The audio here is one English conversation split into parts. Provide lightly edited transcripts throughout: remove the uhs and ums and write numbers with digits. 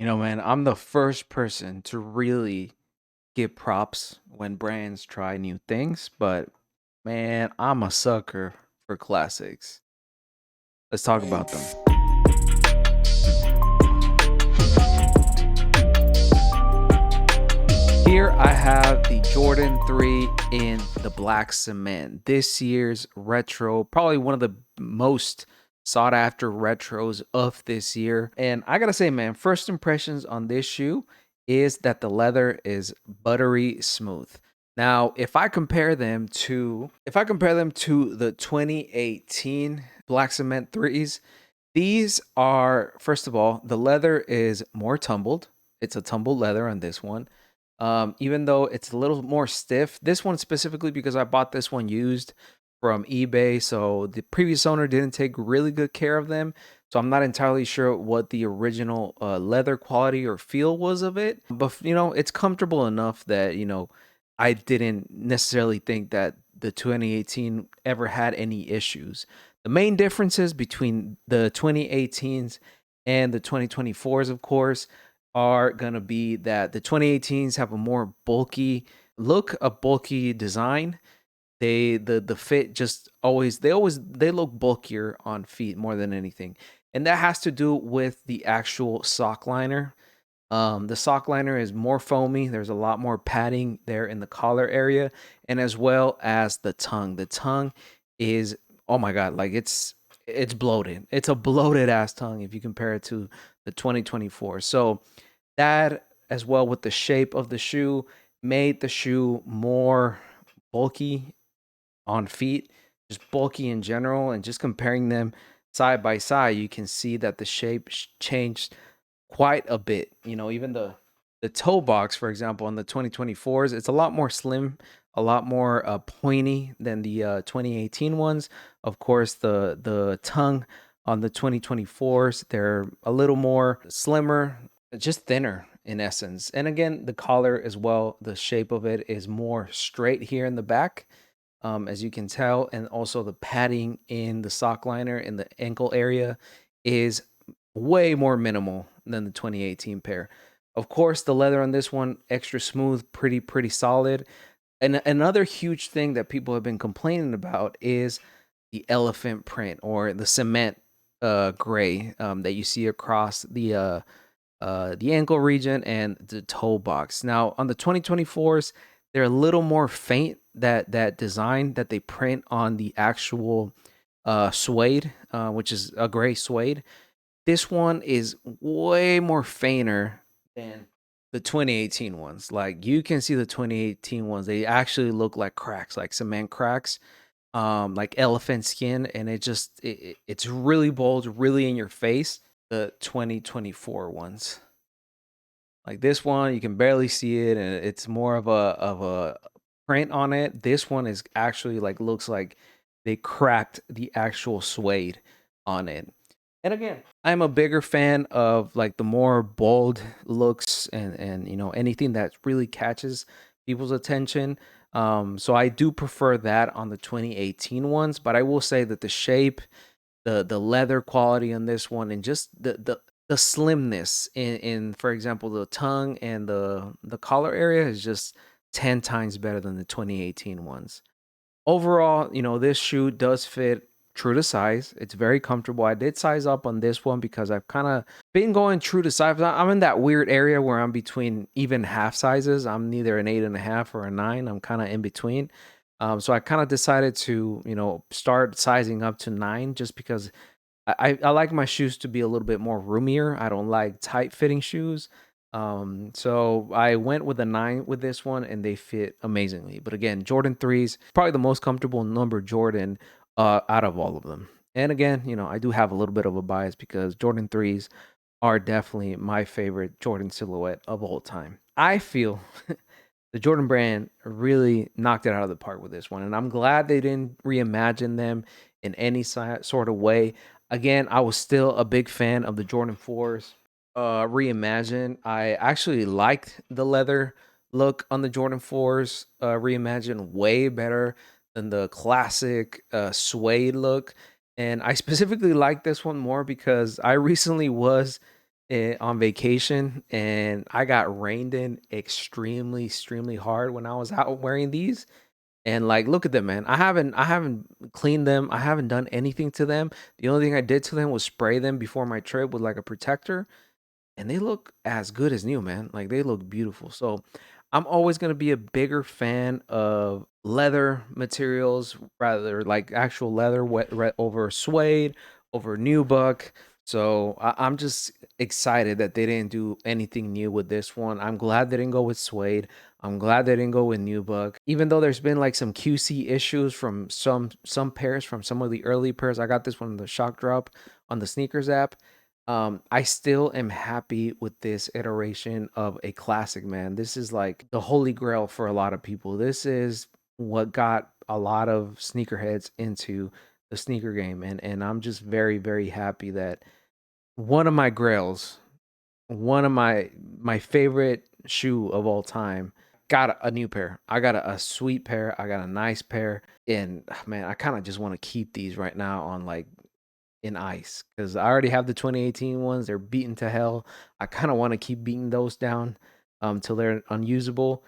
Man, I'm the first person to really give props when brands try new things, but man, I'm a sucker for classics. Let's talk about them. Here I have the Jordan 3 in the black cement. This year's retro, probably one of the most sought after retros of this year. And I gotta say, man, first impressions on this shoe is that the leather is buttery smooth. Now, if I compare them to the 2018 black cement threes, these are, first of all, the leather is more tumbled. It's a tumbled leather on this one. Even though it's a little more stiff, this one specifically because I bought this one used from eBay. So the previous owner didn't take really good care of them. So I'm not entirely sure what the original leather quality or feel was of it. But, it's comfortable enough that, I didn't necessarily think that the 2018 ever had any issues. The main differences between the 2018s and the 2024s, of course, are going to be that the 2018s have a more bulky look, a bulky design. The fit just they look bulkier on feet more than anything. And that has to do with the actual sock liner. The sock liner is more foamy. There's a lot more padding there in the collar area, and as well as the tongue. The tongue is, oh my god, like it's bloated. It's a bloated ass tongue if you compare it to the 2024. So that, as well with the shape of the shoe, made the shoe more bulky on feet, just bulky in general, and just comparing them side by side, you can see that the shape changed quite a bit. Even the toe box, for example, on the 2024s, it's a lot more slim, a lot more pointy than the 2018 ones. Of course, the tongue on the 2024s, they're a little more slimmer, just thinner in essence. And again, the collar as well, the shape of it is more straight here in the back, as you can tell, and also the padding in the sock liner in the ankle area is way more minimal than the 2018 pair. Of course, the leather on this one extra smooth, pretty solid. And another huge thing that people have been complaining about is the elephant print or the cement gray that you see across the ankle region and the toe box. Now on the 2024s, they're a little more faint, that design that they print on the actual suede, which is a gray suede. This one is way more fainter than the 2018 ones. Like, you can see the 2018 ones, they actually look like cracks, like cement cracks, like elephant skin, and it's really bold, really in your face. The 2024 ones, like this one, you can barely see it, and it's more of a print on it. This one is actually like, looks like they cracked the actual suede on it. And again, I'm a bigger fan of like the more bold looks, and anything that really catches people's attention. So I do prefer that on the 2018 ones, but I will say that the shape, the leather quality on this one, and just the slimness in, for example, the tongue and the collar area is just 10 times better than the 2018 ones. Overall, this shoe does fit true to size. It's very comfortable. I did size up on this one because I've kind of been going true to size. I'm in that weird area where I'm between even half sizes. I'm neither an 8.5 or a 9. I'm kind of in between. So I kind of decided to, start sizing up to 9, just because I like my shoes to be a little bit more roomier. I don't like tight fitting shoes. So I went with a 9 with this one, and they fit amazingly. But again, Jordan 3s, probably the most comfortable number Jordan out of all of them. And again, I do have a little bit of a bias because Jordan 3s are definitely my favorite Jordan silhouette of all time. I feel the Jordan brand really knocked it out of the park with this one, and I'm glad they didn't reimagine them in any sort of way. Again, I was still a big fan of the Jordan 4s reimagined. I actually liked the leather look on the Jordan 4s reimagined way better than the classic suede look. And I specifically like this one more because I recently was on vacation, and I got rained in extremely hard when I was out wearing these. And like, look at them, man. I haven't cleaned them. I haven't done anything to them. The only thing I did to them was spray them before my trip with like a protector, and they look as good as new, man. Like they look beautiful. So I'm always gonna be a bigger fan of leather materials, rather like actual leather over suede, over nubuck. So I'm just excited that they didn't do anything new with this one. I'm glad they didn't go with suede. I'm glad they didn't go with nubuck. Even though there's been like some QC issues from some pairs, from some of the early pairs. I got this one, the shock drop on the sneakers app. I still am happy with this iteration of a classic, man. This is like the holy grail for a lot of people. This is what got a lot of sneakerheads into the sneaker game, and I'm just very happy that one of my grails, one of my favorite shoe of all time, got a new pair. I got a sweet pair. I got a nice pair, and man, I kind of just want to keep these right now on like in ice because I already have the 2018 ones. They're beaten to hell. I kind of want to keep beating those down till they're unusable.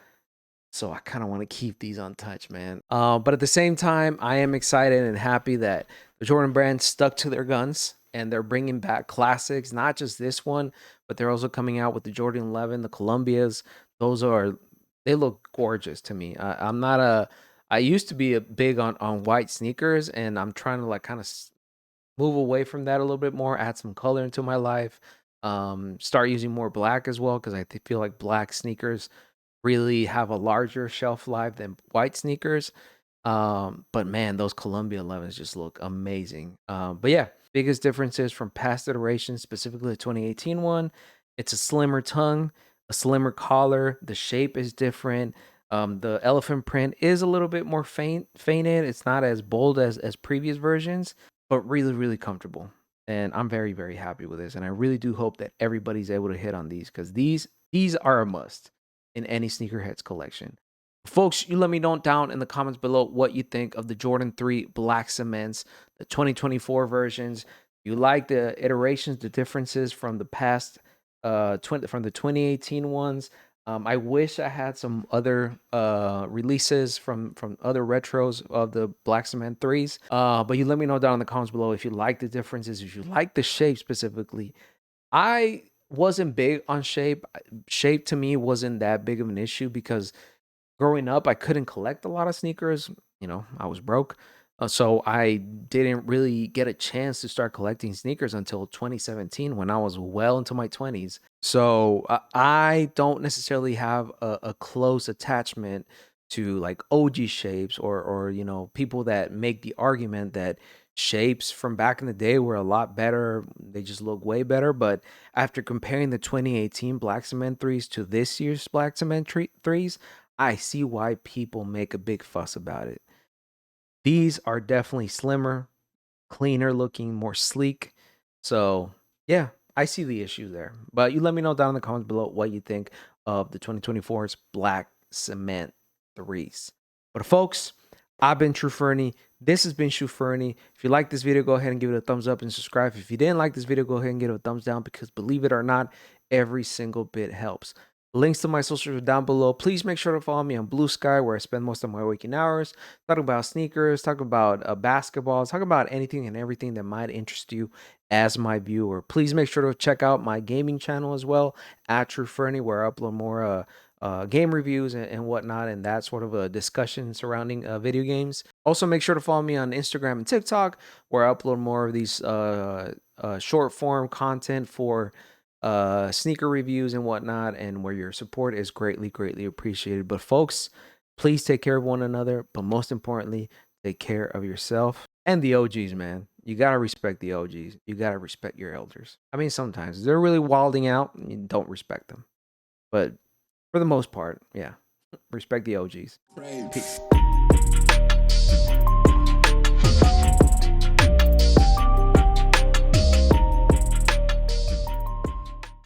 So I kind of want to keep these untouched, man. But at the same time, I am excited and happy that the Jordan brand stuck to their guns and they're bringing back classics, not just this one, but they're also coming out with the Jordan 11, the Columbias. Those are, they look gorgeous to me. I'm not a, I used to be a big on white sneakers, and I'm trying to like kind of move away from that a little bit more, add some color into my life, start using more black as well because feel like black sneakers really have a larger shelf life than white sneakers. But man, those Columbia 11s just look amazing. But yeah, biggest differences from past iterations, specifically the 2018 one. It's a slimmer tongue, a slimmer collar. The shape is different. The elephant print is a little bit more fainted. It's not as bold as previous versions, but really comfortable. And I'm very happy with this. And I really do hope that everybody's able to hit on these because these are a must in any sneakerheads collection. Folks, you let me know down in the comments below what you think of the Jordan 3 Black Cements, the 2024 versions. You like the iterations, the differences from the past, from the 2018 ones. I wish I had some other releases from other retros of the Black Cement 3s. But you let me know down in the comments below if you like the differences, if you like the shape specifically. I wasn't big on shape. Shape to me wasn't that big of an issue because growing up, I couldn't collect a lot of sneakers. You know, I was broke. So I didn't really get a chance to start collecting sneakers until 2017 when I was well into my 20s. So I don't necessarily have a close attachment to like OG shapes or you know people that make the argument that shapes from back in the day were a lot better. They just look way better. But after comparing the 2018 Black Cement 3s to this year's Black Cement 3s, I see why people make a big fuss about it. These are definitely slimmer, cleaner looking, more sleek. So, yeah, I see the issue there. But you let me know down in the comments below what you think of the 2024's Black Cement 3s. But folks, I've been True Fernie. This has been True Fernie. If you like this video, go ahead and give it a thumbs up and subscribe. If you didn't like this video, go ahead and give it a thumbs down because believe it or not, every single bit helps. Links to my socials are down below. Please make sure to follow me on Blue Sky, where I spend most of my waking hours talking about sneakers, talking about basketball, talking about anything and everything that might interest you as my viewer. Please make sure to check out my gaming channel as well at True Fernie, where I upload more game reviews and whatnot, and that sort of a discussion surrounding video games. Also, make sure to follow me on Instagram and TikTok, where I upload more of these short form content for sneaker reviews and whatnot, and where your support is greatly appreciated. But folks, please take care of one another, but most importantly, take care of yourself and the OGs, man. You gotta respect the OGs. You gotta respect your elders. I mean, sometimes they're really wilding out, and you don't respect them. But for the most part, yeah, respect the OGs. Peace.